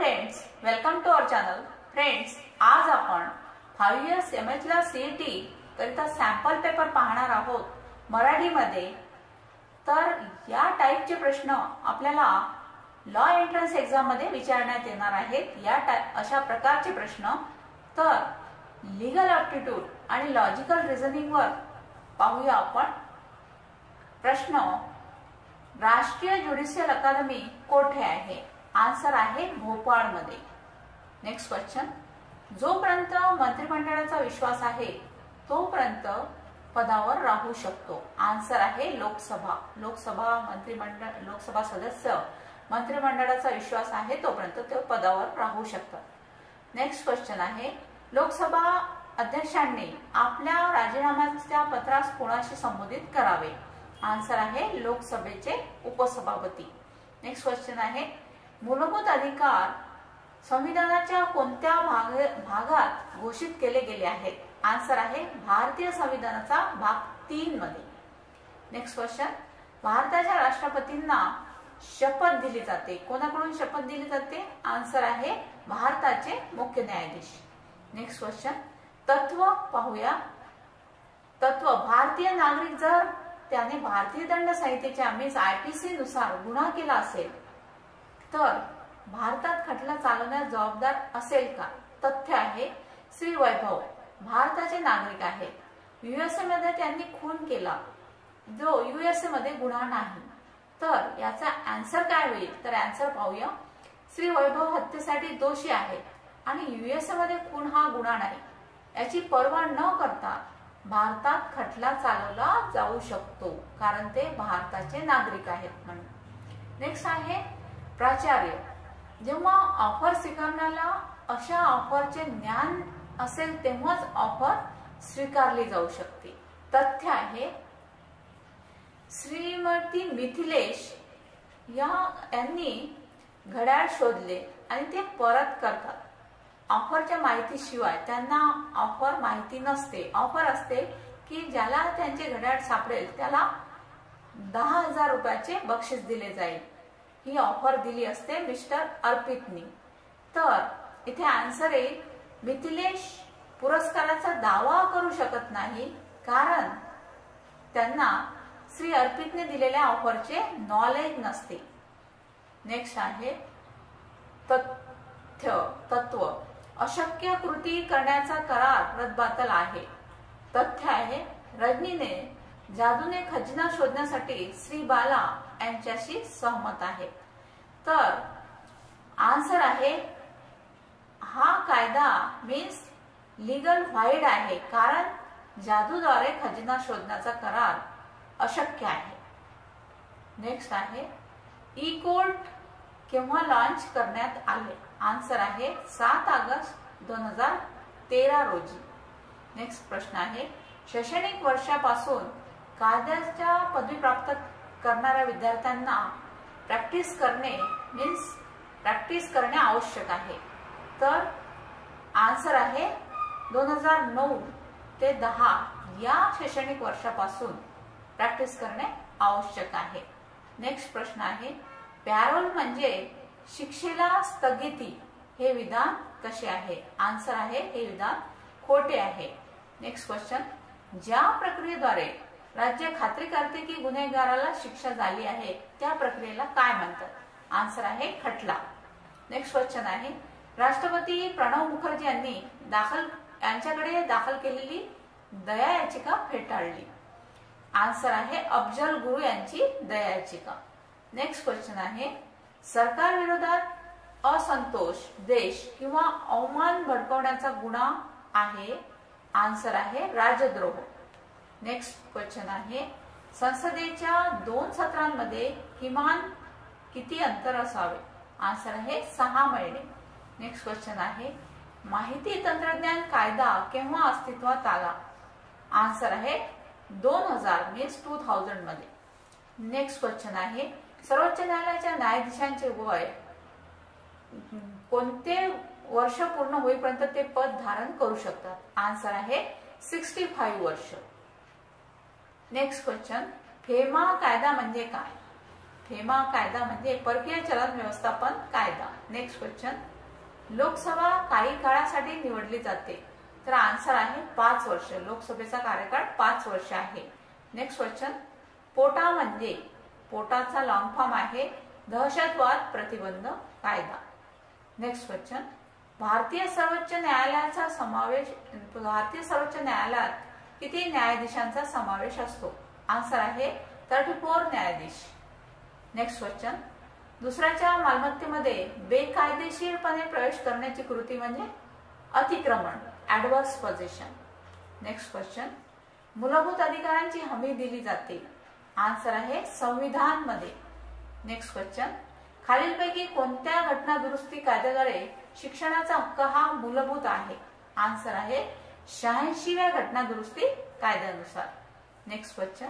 Friends, welcome to our channel. Friends, आज आपण 5 years MH ला CET करिता सॅम्पल पेपर पाहणार आहोत मराठीमध्ये. तर या टाइपचे प्रश्न आपल्याला लॉ एंट्रन्स एग्जाम मध्ये विचारण्यात येणार आहेत. अशा प्रकारचे प्रश्न तर लीगल ॲप्टिट्यूड आणि लॉजिकल रिझनिंग वर पाहूया आपण. प्रश्न, राष्ट्रीय ज्युडिशियल अकादमी कोठे आहे? आन्सर आहे भोपाळ मध्ये. नेक्स्ट क्वेश्चन, जोपर्यंत मंत्रिमंडळाचा विश्वास आहे तोपर्यंत पदावर राहू शकतो. आन्सर आहे लोकसभा. लोकसभा सदस्य मंत्रिमंडळाचा विश्वास आहे तोपर्यंत ते पदावर राहू शकतात. नेक्स्ट क्वेश्चन आहे, लोकसभा अध्यक्षांनी आपल्या राजीनाम्याच्या पत्रास कोणाशी संबोधित करावे? आन्सर आहे लोकसभेचे उपसभापती. नेक्स्ट क्वेश्चन आहे, मूलभूत अधिकार संविधानाच्या कोणत्या भागात घोषित केले गेले आहेत? आन्सर आहे भारतीय संविधानाचा भाग 3 मध्ये. नेक्स्ट क्वेश्चन, भारताच्या राष्ट्रपतींना शपथ दिली जाते. कोणाकडून शपथ दिली जाते? आन्सर आहे भारताचे मुख्य न्यायाधीश. नेक्स्ट क्वेश्चन, तत्व पाहूया. तत्व, भारतीय नागरिक जर त्याने भारतीय दंड संहितेच्या IPC नुसार गुन्हा केला असेल तर भारतात खटला चालवण्यास जबाबदार असेल का? तथ्य आहे श्री वैभव भारताचे नागरिक आहेत. USA मध्ये त्यांनी खून केला जो USA मध्ये गुन्हा नाही. तर याचा आन्सर काय होईल? तर आन्सर पाहूया. श्री वैभव हत्येसाठी दोषी आहेत आणि USA मध्ये खून हा गुन्हा नाही. याची पर्वा न करता भारतात खटला चालवला जाऊ शकतो कारण ते भारताचे नागरिक आहेत म्हणून. नेक्स्ट आहे प्राचार्य, जेव्हा ऑफर स्वीकारण्याला अशा ऑफरचे ज्ञान असेल तेव्हाच ऑफर स्वीकारली जाऊ शकते. तथ्य आहे श्रीमती मिथिलेश यांनी घड्याळ शोधले आणि ते परत करतात. ऑफरच्या माहितीशिवाय त्यांना ऑफर माहिती नसते. ऑफर असते की ज्याला त्यांचे घड्याळ सापडेल त्याला 10,000 रुपयाचे बक्षीस दिले जाईल. ही ऑफर दिली असते मिस्टर अर्पितनी. तर इथे आन्सर येईल मिथिलेश पुरस्काराचा दावा करू शकत नाही कारण त्यांना श्री अर्पितने दिलेल्या ऑफरचे नॉलेज नसते. नेक्स्ट आहे तत्व, अशक्य कृती करण्याचा करार रद्दबातल आहे. तथ्य आहे रजनीने जादूने खजिना शोधण्यासाठी श्री बाला यांच्याशी सहमत आहे. तर आन्सर आहे हा कायदा मीन्स लीगल व्हाईड आहे कारण जादूद्वारे खजिना शोधण्याचा करार अशक्य आहे. नेक्स्ट आहे ई कोर्ट केव्हा लॉन्च करण्यात आले? आन्सर आहे 7 ऑगस्ट 2013 रोजी. नेक्स्ट प्रश्न आहे, शैक्षणिक वर्षापासून कायद्याच्या पदवी प्राप्त करणाऱ्या विद्यार्थ्यांना प्रॅक्टिस करणे आवश्यक आहे. तर आन्सर आहे 2009 ते 10 या शैक्षणिक वर्षापासून प्रॅक्टिस करणे आवश्यक आहे. नेक्स्ट प्रश्न आहे, पॅरोल म्हणजे शिक्षेला स्थगिती हे विधान कसे आहे? आन्सर आहे हे विधान खोटे आहे. नेक्स्ट क्वेश्चन, ज्या प्रक्रियेद्वारे राज्य खात्री करते की गुन्हेगाराला शिक्षा झाली आहे त्या प्रक्रियेला काय म्हणतात? आन्सर आहे खटला. नेक्स्ट क्वेश्चन आहे, राष्ट्रपती प्रणव मुखर्जी यांच्याकडे दाखल केलेली दया याचिका फेटाळली. आन्सर आहे अफजल गुरु यांची दया याचिका. नेक्स्ट क्वेश्चन आहे, सरकार विरोधात असंतोष, द्वेष किंवा अवमान भडकवण्याचा गुन्हा आहे. आन्सर आहे राजद्रोह. नेक्स्ट क्वेश्चन आहे, संसदेच्या 2 सत्रांमध्ये किमान किती अंतर असावे? आन्सर आहे 6 महिने. नेक्स्ट क्वेश्चन आहे, माहिती तंत्रज्ञान कायदा केव्हा अस्तित्वात आला? आन्सर आहे 2000 मीन्स 2000 मध्ये. नेक्स्ट क्वेश्चन आहे, सर्वोच्च न्यायालयाच्या न्यायाधीशांचे वय कोणते वर्ष पूर्ण होईपर्यंत ते पद धारण करू शकतात? आन्सर आहे 65 वर्ष. नेक्स्ट क्वेश्चन, फेमा कायदा म्हणजे काय? फेमा कायदा म्हणजे परकीय चलन व्यवस्थापन कायदा. नेक्स्ट क्वेश्चन, लोकसभा काही काळासाठी निवडली जाते? तर आन्सर आहे 5 वर्ष. लोकसभेचा कार्यकाळ 5 वर्ष आहे. नेक्स्ट क्वेश्चन, पोटा म्हणजे? पोटाचा लॉंग फॉर्म आहे दहशतवाद प्रतिबंध कायदा. नेक्स्ट क्वेश्चन, भारतीय सर्वोच्च न्यायालयात किती न्यायाधीशांचा समावेश असतो? आन्सर आहे 34 न्यायाधीश. नेक्स्ट क्वेश्चन, दुसऱ्याच्या मालमत्तेमध्ये बेकायदेशीरपणे प्रवेश करण्याची कृती म्हणजे? अतिक्रमण, ऍडव्हर्स पोझेशन. नेक्स्ट क्वेश्चन, मूलभूत अधिकारांची हमी दिली जाते? आन्सर आहे संविधान मध्ये. नेक्स्ट क्वेश्चन, खालीलपैकी कोणत्या घटना दुरुस्ती कायद्याद्वारे शिक्षणाचा हक्क हा मूलभूत आहे? आन्सर आहे 86व्या घटना दुरुस्ती कायद्यानुसार. नेक्स्ट क्वेश्चन,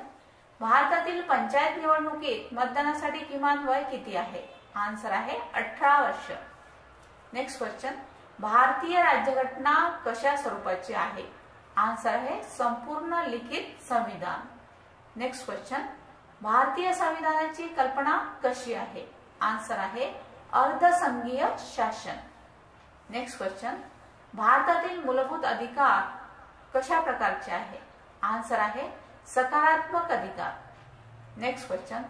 भारतातील पंचायत निवडणुकीत मतदानासाठी किमान वय किती आहे? आन्सर आहे 18 वर्ष. नेक्स्ट क्वेश्चन, भारतीय राज्यघटना कशा स्वरूपाची आहे? आन्सर आहे संपूर्ण लिखित संविधान. नेक्स्ट क्वेश्चन, भारतीय संविधानाची कल्पना कशी आहे? आन्सर आहे अर्धसंघीय शासन. नेक्स्ट क्वेश्चन, भारतातील मूलभूत अधिकार कशा प्रकारचे आहे? आन्सर आहे सकारात्मक अधिकार. नेक्स्ट क्वेश्चन,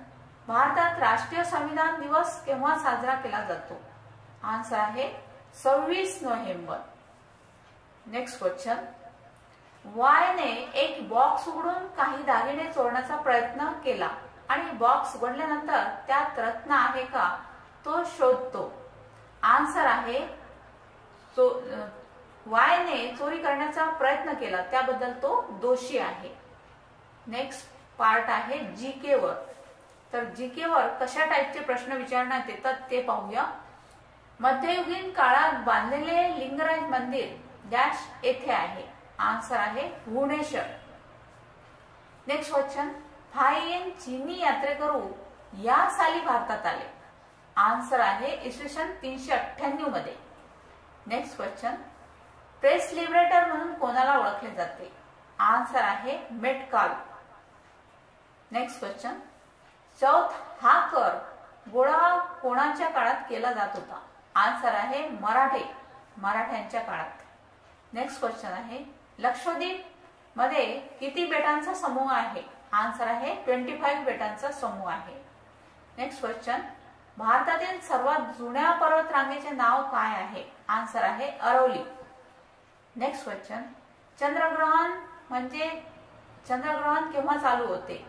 भारतात राष्ट्रीय संविधान दिवस केव्हा साजरा केला जातो? आन्सर आहे 26 नोव्हेंबर. नेक्स्ट क्वेश्चन, वायने एक बॉक्स उघडून काही दागिने चोरण्याचा प्रयत्न केला आणि बॉक्स उघडल्यानंतर त्यात रत्न आहे का तो शोधतो. आन्सर आहे वायने चोरी करण्याचा प्रयत्न केला त्याबद्दल तो दोषी आहे. नेक्स्ट पार्ट आहे जीके वर. तर जीके वर कशा टाईपचे प्रश्न विचारण्यात येतात ते पाहूया. मध्ययुगीन काळात बांधलेले लिंगराज मंदिर डॅश येथे आहे. आन्सर आहे भुवनेश्वर. नेक्स्ट क्वेश्चन, फाहियन चीनी यात्रेकरू या साली भारतात आले? आन्सर आहे इसवी सन 398 मध्ये. नेक्स्ट क्वेश्चन, प्रेस लिबरेटर म्हणून कोणाला ओळखले जाते? आन्सर आहे मेटकाल. नेक्स्ट क्वेश्चन, चौथ हा कर गोळा कोणाच्या काळात केला जात होता? आन्सर आहे मराठ्यांच्या काळात. नेक्स्ट क्वेश्चन आहे, लक्षद्वीप मध्ये किती बेटांचा समूह आहे? आन्सर आहे 25 बेटांचा समूह आहे. नेक्स्ट क्वेश्चन, भारतातील सर्वात जुन्या पर्वतरांगेचे नाव काय आहे? आन्सर आहे अरवली. नेक्स्ट क्वेश्चन, चंद्रग्रहण केव्हा चालू होते?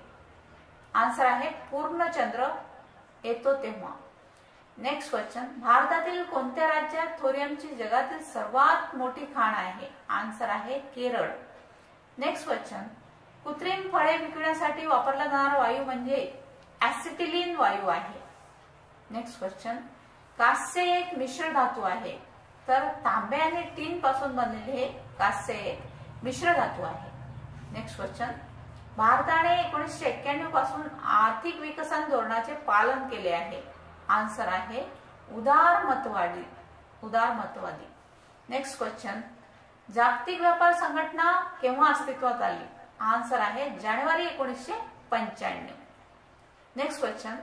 आन्सर आहे पूर्ण चंद्र येतो तेव्हा. नेक्स्ट क्वेश्चन, भारतातील कोणत्या राज्यात थोरियमची जगातील सर्वात मोठी खाण आहे? आन्सर आहे केरळ. नेक्स्ट क्वेश्चन, कृत्रिम फळे विकण्यासाठी वापरला जाणारा वायू म्हणजे ऍसिटिलीन वायू आहे. नेक्स्ट क्वेश्चन, कास्य एक मिश्र धातू आहे. तर तांबे आणि टीन पासून बनलेले हे कास्य एक मिश्र धातू आहे. नेक्स्ट क्वेश्चन, भारताने 1991 पासून आर्थिक विकसन धोरणाचे पालन केले आहे. आन्सर आहे उदारमतवादी. नेक्स्ट क्वेश्चन, जागतिक व्यापार संघटना केव्हा अस्तित्वात आली? आन्सर आहे जानेवारी 1995. नेक्स्ट क्वेश्चन,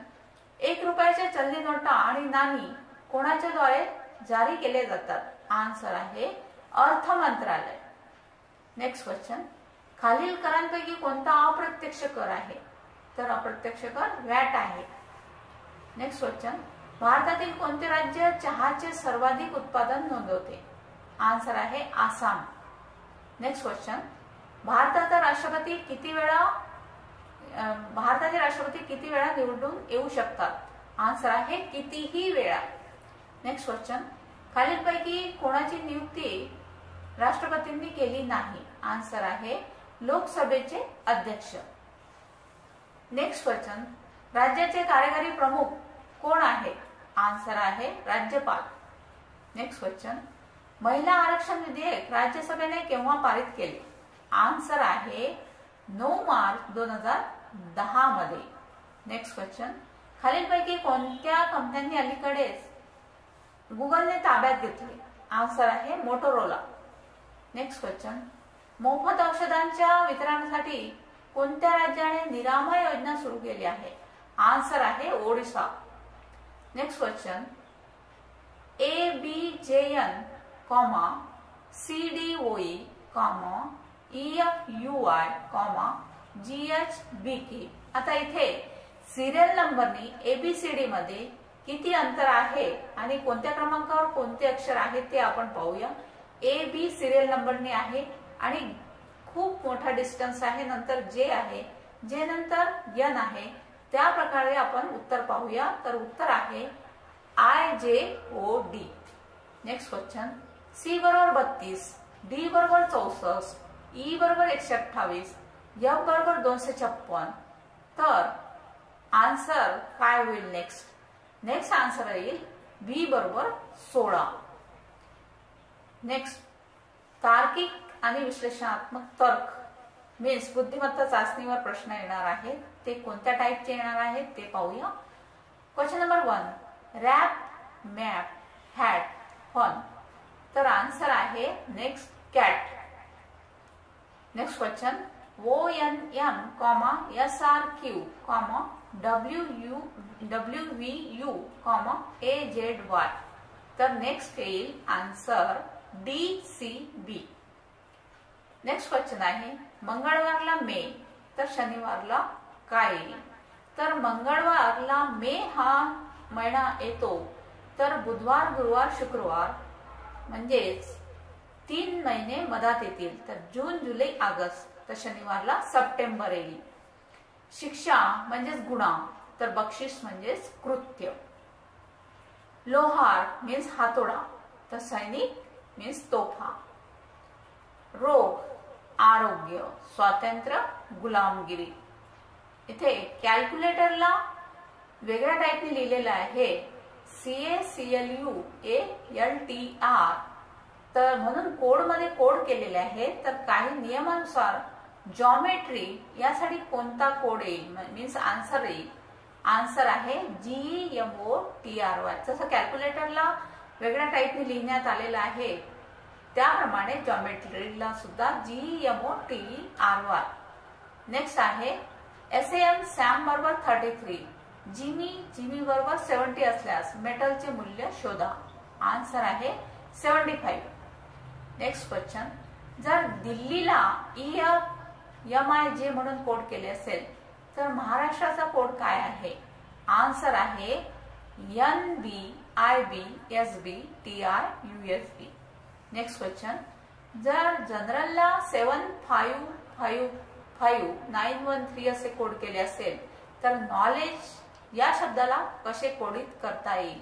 1 रुपयाच्या चलनी नोटा आणि नाणी कोणाच्या द्वारे जारी केले जातात? आन्सर आहे अर्थ मंत्रालय. नेक्स्ट क्वेश्चन, खालील करांपैकी कोणता अप्रत्यक्ष कर आहे? तर अप्रत्यक्ष कर व्हॅट आहे. नेक्स्ट क्वेश्चन, भारतातील कोणते राज्य चहाचे सर्वाधिक उत्पादन नोंदवते? आन्सर आहे आसाम. नेक्स्ट क्वेश्चन, भारतातील राष्ट्रपती किती वेळा निवडून येऊ शकतात? आन्सर आहे कितीही वेळा. नेक्स्ट क्वेश्चन, खालीलपैकी कोणाची नियुक्ती राष्ट्रपतींनी केली नाही? आन्सर आहे लोकसभेचे अध्यक्ष. नेक्स्ट क्वेश्चन, राज्याचे कार्यकारी प्रमुख कोण आहेत? आन्सर आहे राज्यपाल. नेक्स्ट क्वेश्चन, महिला आरक्षण विधेयक राज्यसभेने केव्हा पारित केले? आन्सर आहे 9 मार्च 2010 मध्ये. नेक्स्ट क्वेश्चन, खालीलपैकी कोणत्या कंपन्यांनी अलीकडेच गुगलने ताब्यात घेतले? आन्सर आहे मोटोरोला. नेक्स्ट क्वेश्चन, मोफत औषधांच्या वितरणासाठी कोणत्या राज्याने निरामय योजना सुरू केली आहे? आन्सर आहे Odisha. Next question, ABCD EJN, CDOE, EFUI, GHBK. आता इथे सिरियल नंबरनी ABCD मध्ये किती अंतर आहे आणि कोणत्या क्रमांकावर कोणते अक्षर आहे ते आपण पाहूया. AB सिरियल नंबरने आहे आणि खूप मोठा डिस्टन्स आहे, नंतर J आहे, J नंतर N आहे. त्या प्रकारे आपण उत्तर पाहूया. तर उत्तर आहे IJOD. Next question. C बरोबर 32, D बरोबर 64, E बरोबर 128, F बरोबर 256. तर आन्सर काय होईल नेक्स्ट? नेक्स्ट आन्सर येईल B बरोबर 16. नेक्स्ट, तार्किक आणि विश्लेषणात्मक तर्क मीन्स बुद्धिमत्ता चाचणीवर प्रश्न येणार आहेत. ते कोणत्या टाईपचे येणार आहेत ते पाहूया. Question number 1, rap, map, hat, fun. तर आन्सर आहे next cat. Next question. ONM, SRQ, WVU, AZY. तर नेक्स्ट येईल आन्सर DCB. नेक्स्ट क्वेश्चन आहे मंगळवारला मे तर शनिवारला काय येईल? तर मंगळवारला मे हा महिना येतो, तर बुधवार, गुरुवार, शुक्रवार म्हणजेच 3 महिने मधात येतील. तर जून, जुलै, ऑगस्ट. तर शनिवारला सप्टेंबर येईल. शिक्षा म्हणजेच गुन्हा, तर बक्षीस म्हणजेच कृत्य. लोहार मीन्स हातोडा, तर सैनिक मीन्स तोफा. रोग, आरोग्य, स्वातंत्र्य, गुलामगिरी. इथे कॅल्क्युलेटरला वेगळ्या टाईपने लिहिलेलं आहे CACLUALTR. तर म्हणून कोड मध्ये कोड केलेले आहे. तर काही नियमानुसार जॉमेट्री यासाठी कोणता कोड येईल मीन्स आन्सर येईल? आन्सर आहे GEMOTRY. जसं कॅल्क्युलेटरला वेगळ्या टाईपने लिहिण्यात आलेलं आहे त्याप्रमाणे जॉमेट्रीला सुद्धा GEMOTRY. नेक्स्ट आहे SAM, सॅम बरोबर 33, जिमी बरोबर 70 असल्यास मेटलचे मूल्य शोधा. आन्सर आहे 75. Next question. जर दिल्लीला EFMIJ म्हणून कोड केले असेल तर महाराष्ट्राचा कोड काय आहे? आन्सर आहे NBIBSBTIUSB. Next question. जर जनरलला 7555913 असे कोड केले असेल तर नॉलेज या शब्दाला कसे कोडित करता येईल?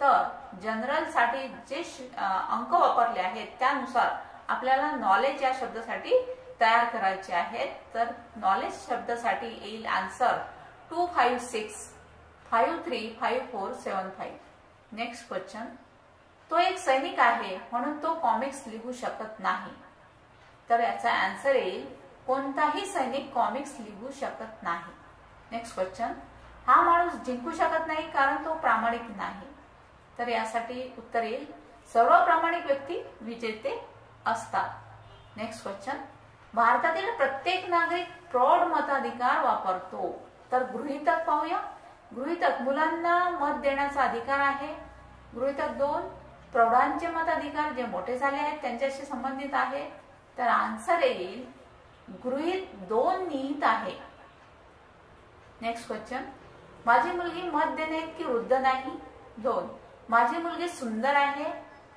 तर जनरल साठी जे अंक वापरले आहेत त्यानुसार आपल्याला नॉलेज या शब्दासाठी तयार करायचे आहेत. तर नॉलेज शब्दासाठी येईल आन्सर 256535475. Next question. तो एक सैनिक आहे म्हणून तो कॉमिक्स लिहू शकत नाही. तर याचा आन्सर येईल कोणताही सैनिक कॉमिक्स लिहू शकत नाही. Next question. हा माणूस जिंकू शकत नाही कारण तो प्रामाणिक नाही. तर यासाठी उत्तर येईल सर्व प्रामाणिक व्यक्ती विजेते असतात. Next question. भारतातील प्रत्येक नागरिक प्रौढ मताधिकार वापरतो. तर गृहीतक पाहूया. गृहीतक मुलांना मत देण्याचा अधिकार आहे. गृहीतक 2 प्रौढांचे मताधिकार जे मोठे झाले आहेत त्यांच्याशी संबंधित आहे. तर आन्सर येईल गृहीत 2 निहित आहे. Next question. माझी मुलगी मत देणे इतकी वृद्ध नाही. 2 माझी मुलगी सुंदर आहे.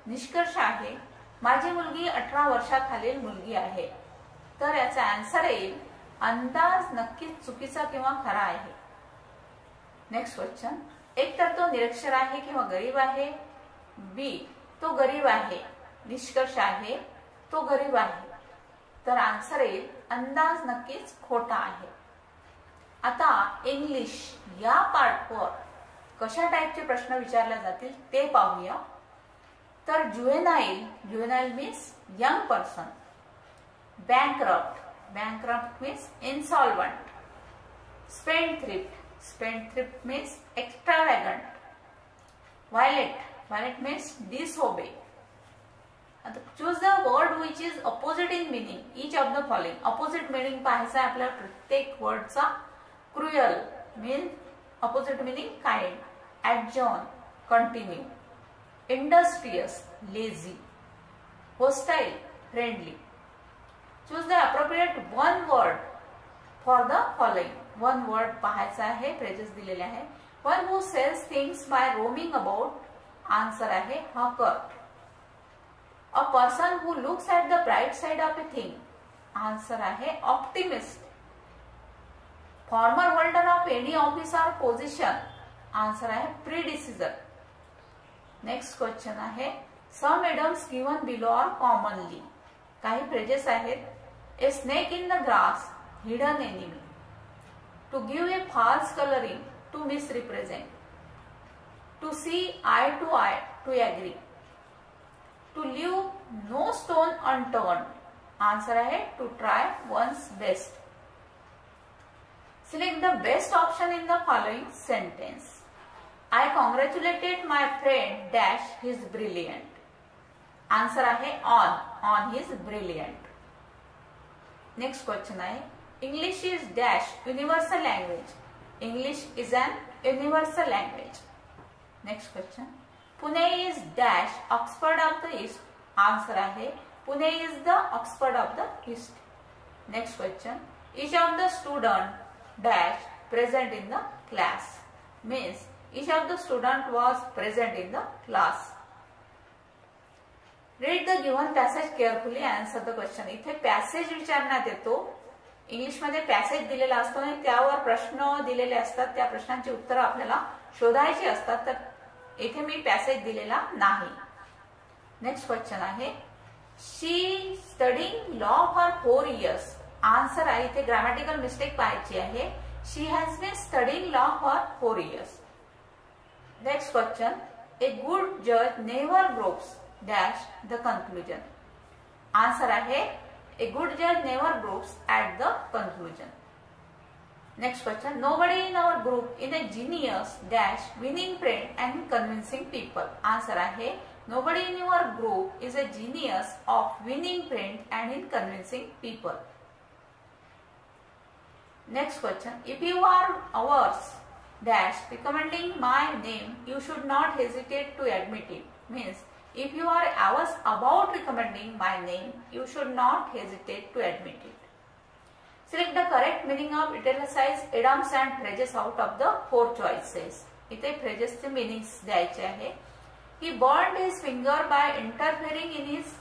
निष्कर्ष आहे माझी मुलगी 18 वर्षाखालील मुलगी आहे. तर याचा आन्सर येईल अंदाज नक्कीच चुकीचा किंवा खरा आहे. Next question. एक तर तो निरक्षर आहे किंवा गरीब आहे. B तो गरीब आहे. निष्कर्ष आहे तो गरीब आहे. तर आन्सर येईल अंदाज नक्कीच खोटा आहे. आता इंग्लिश या पार्टवर कशा टाईपचे प्रश्न विचारले जातील ते पाहूया. तर juvenile means young person. Bankrupt means insolvent. Spendthrift means extravagant. Violate means disobey. Choose the word which is opposite in meaning each of the following. Opposite meaning पाहायचा आहे आपल्याला प्रत्येक वर्डचा. Cruel means opposite meaning kind. Adjourn continue. industrious, lazy, hostile, friendly. Choose the appropriate one word for the following. One word पाहायचा आहे, phrases दिलेले आहे. One who sells things by roaming about. Answer आहे hawker. A person who looks at the bright side of a thing. Answer आहे optimist. Former holder of any office or position. Answer आहे predecessor. Next question आहे some idioms given below are commonly. काही phrases आहेत. A snake in the grass, hidden enemy. To give a false coloring, to misrepresent. To see eye to eye, to agree. To leave no stone unturned. Answer आहे to try one's best. Select the best option in the following sentence. I congratulated my friend dash his brilliant. Answer आहे on his brilliant. Next question आहे English is dash universal language. English is an universal language. Next question. Pune is dash Oxford of the East. Answer आहे Pune is the Oxford of the East. Next question. Each of the student dash present in the class. Means each of the student was present in the class. Read the given passage carefully. Answer the question. इथे passage विचारण्यात येतो. English मध्ये passage दिलेला असतो आणि त्यावर प्रश्न दिलेले असतात. त्या प्रश्नांची उत्तरं आपल्याला शोधायची असतात. तर इथे मी पॅसेज दिलेला नाही. नेक्स्ट क्वेश्चन आहे she studying law for 4 years. Answer आहे इथे ग्रामॅटिकल मिस्टेक पाहायची आहे. She has been studying law for 4 years. Next question a good जज never grows dash the conclusion. Answer आहे a good judge never gropes at the conclusion. Next question. Nobody in our group is a genius dash winning friend and convincing people. Answer आहे nobody in your group is a genius of winning friend and in convincing people. Next question. If you are ours dash recommending my name, you should not hesitate to admit it. Means if you are asked about recommending my name, you should not hesitate to admit it. Select the correct meaning of italicized idioms and phrases out of the 4 choices. इथे phrases चे meanings द्यायचे आहे. He burned his finger by interfering in his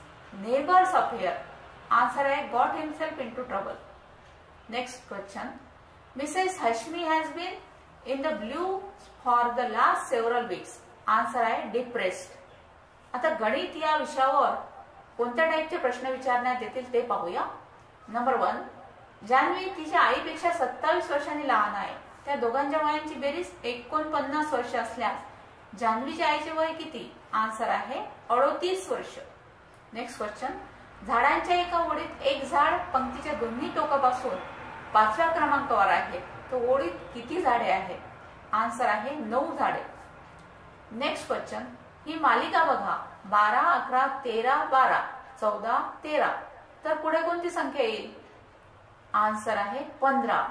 neighbor's affair. Answer आहे got himself into trouble. Next question. Mrs. Hashmi has been in the blue for the last several weeks. Answer आहे depressed. आता गणित या विषयावर कोणत्या टाईपचे प्रश्न विचारण्यात येतील ते पाहूया. नंबर 1. जान्हवी तिच्या आईपेक्षा 27 वर्षांनी लहान आहे. त्या दोघांच्या वयांची बेरीज 49 वर्ष असल्यास जान्हवीच्या आईचे वय किती? आन्सर आहे 38 वर्ष. Next question. झाडांच्या एका ओळीत एक झाड पंक्तीच्या दोन्ही टोकापासून 5व्या क्रमांकावर आहे. तो ओळीत किती झाडे आहेत? आन्सर आहे 9 झाडे. Next question. ही मालिका बघा 12, 11, 13, 12, 14, 13. तर पुढे कोणती संख्या येईल? आन्सर आहे 15.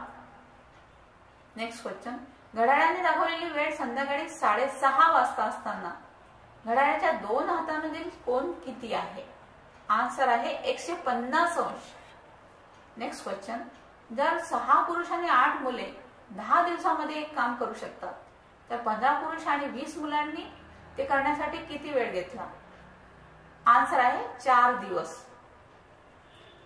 Next question. घड्याळाने दाखवलेली वेळ संध्याकाळी 6:30 वाजता असताना घड्याळाच्या 2 हातांमधील कोन किती आहे? आन्सर आहे 150 अंश. Next question. जर 6 पुरुष आणि 8 मुले 10 दिवसांमध्ये एक काम करू शकतात तर 15 पुरुष आणि 20 मुलांनी ते करण्यासाठी किती वेळ घेतला? आन्सर आहे 4 दिवस.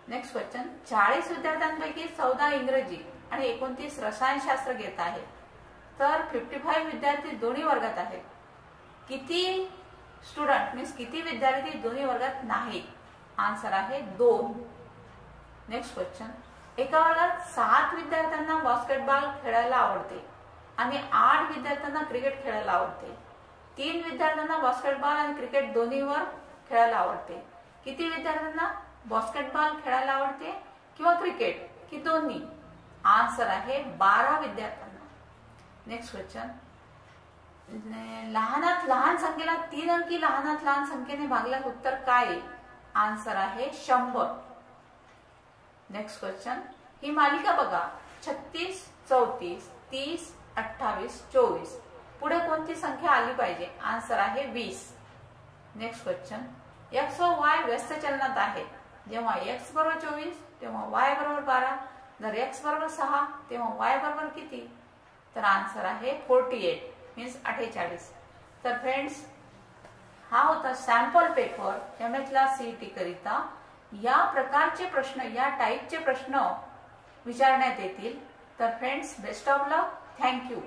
Next question. 40 विद्यार्थ्यांपैकी 14 इंग्रजी आणि 29 रसायनशास्त्र घेत आहेत. तर 55 विद्यार्थी दोन्ही वर्गात आहेत. किती स्टुडंट मीन्स किती विद्यार्थी दोन्ही वर्गात नाही? आन्सर आहे 2. Next question. एका वर्गात 7 विद्यार्थ्यांना बास्केटबॉल खेळायला आवडते आणि 8 विद्यार्थ्यांना क्रिकेट खेळायला आवडते. 3 विद्यार्थ्यांना बास्केटबॉल आणि क्रिकेट दोन्हीवर खेळायला आवडते. किती विद्यार्थ्यांना बास्केटबॉल खेळायला आवडते किंवा क्रिकेट की दोन्ही? आन्सर आहे 12 विद्यार्थ्यांना. Next question. लहानात लहान संख्येला 3 अंकी लहानात लहान संख्येने भागल्यास उत्तर काय? आन्सर आहे 100. Next question. ही मालिका बघा 36, 34, 30, 28, 24. पुढे कोणती संख्या आली पाहिजे? आन्सर आहे 20. नेक्स्ट क्वेश्चन, एक्स व वाय व्यस्त चलनात आहेत. जेव्हा एक्स बरोबर 24 तेव्हा वाय बरोबर 12. जर एक्स बरोबर 6 तेव्हा वाय बरोबर किती? तर आन्सर आहे 48 मीन्स 48. तर फ्रेंड्स, हा होता सॅम्पल पेपर एमएचला सीईटी करिता. या प्रकारचे प्रश्न, या टाईपचे प्रश्न विचारण्यात येतील. तर friends, best of luck. Thank you.